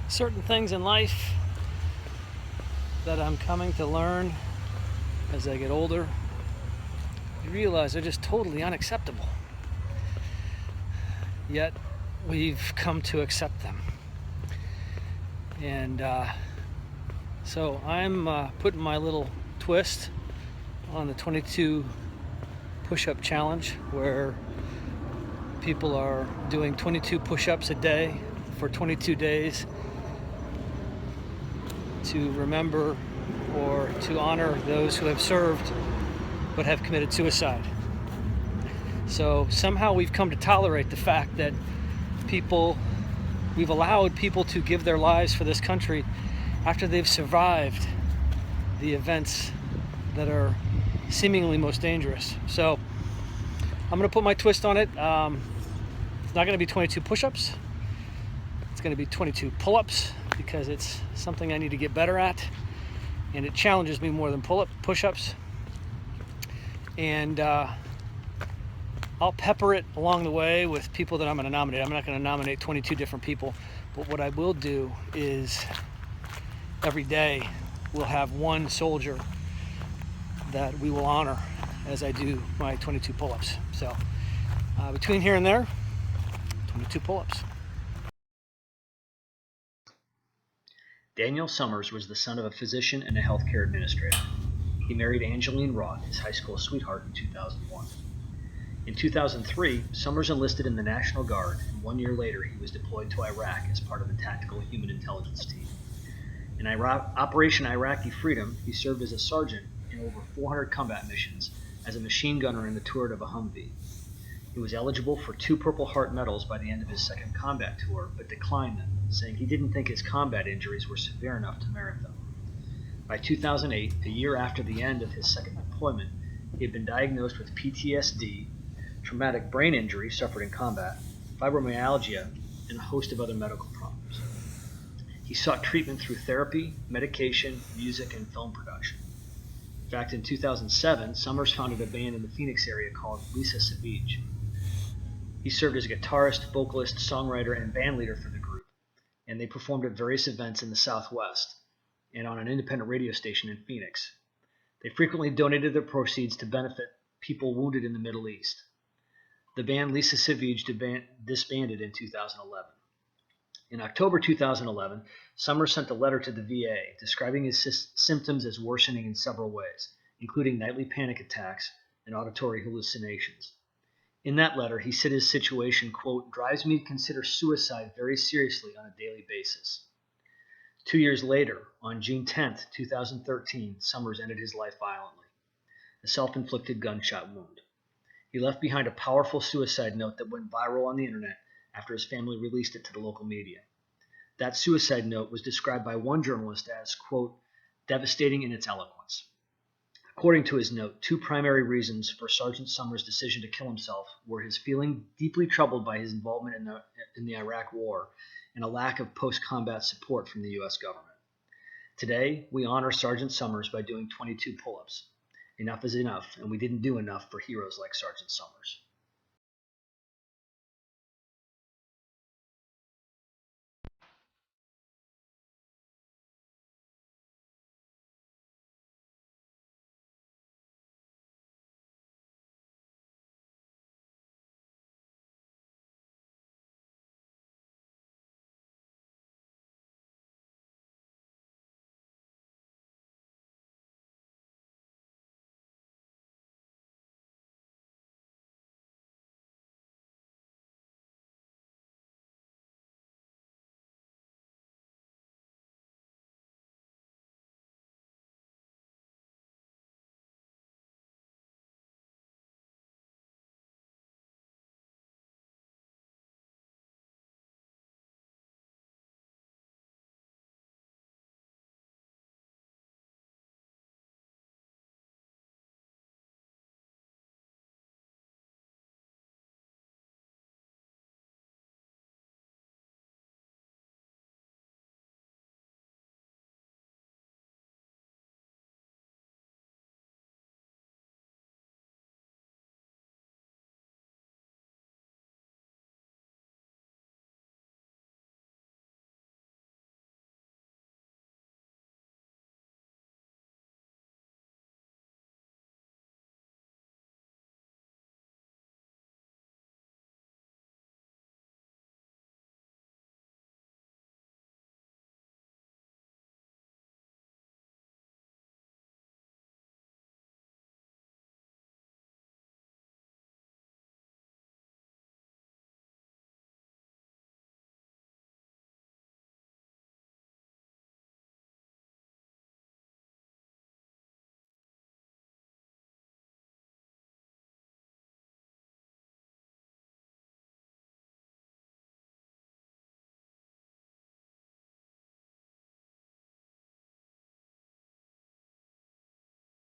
certain things in life that I'm coming to learn as I get older, you realize they're just totally unacceptable. Yet we've come to accept them. And so I'm putting my little twist on the 22 push-up challenge, where people are doing 22 push-ups a day for 22 days to remember or to honor those who have served but have committed suicide. So somehow we've come to tolerate the fact that we've allowed people to give their lives for this country after they've survived the events that are seemingly most dangerous. So I'm going to put my twist on it. It's not going to be 22 push-ups. It's going to be 22 pull-ups, because it's something I need to get better at, and it challenges me more than push-ups. And I'll pepper it along the way with people that I'm going to nominate. I'm not going to nominate 22 different people, but what I will do is every day we'll have one soldier that we will honor as I do my 22 pull-ups. So between here and there, 22 pull-ups. Daniel Summers was the son of a physician and a healthcare administrator. He married Angeline Roth, his high school sweetheart, in 2001. In 2003, Summers enlisted in the National Guard, and 1 year later he was deployed to Iraq as part of the Tactical Human Intelligence Team. In Operation Iraqi Freedom, he served as a sergeant in over 400 combat missions as a machine gunner in the turret of a Humvee. He was eligible for 2 Purple Heart medals by the end of his second combat tour, but declined them, saying he didn't think his combat injuries were severe enough to merit them. By 2008, a year after the end of his second deployment, he had been diagnosed with PTSD, traumatic brain injury suffered in combat, fibromyalgia, and a host of other medical problems. He sought treatment through therapy, medication, music, and film production. In fact, in 2007, Summers founded a band in the Phoenix area called Lisa Savage. He served as a guitarist, vocalist, songwriter, and band leader for the group, and they performed at various events in the Southwest and on an independent radio station in Phoenix. They frequently donated their proceeds to benefit people wounded in the Middle East. The band Lisa Savage disbanded in 2011. In October 2011, Summers sent a letter to the VA describing his symptoms as worsening in several ways, including nightly panic attacks and auditory hallucinations. In that letter, he said his situation, quote, drives me to consider suicide very seriously on a daily basis. 2 years later, on June 10, 2013, Summers ended his life violently, a self-inflicted gunshot wound. He left behind a powerful suicide note that went viral on the internet after his family released it to the local media. That suicide note was described by one journalist as, quote, devastating in its eloquence. According to his note, 2 primary reasons for Sergeant Summers' decision to kill himself were his feeling deeply troubled by his involvement in the Iraq War and a lack of post-combat support from the U.S. government. Today, we honor Sergeant Summers by doing 22 pull-ups. Enough is enough, and we didn't do enough for heroes like Sergeant Summers.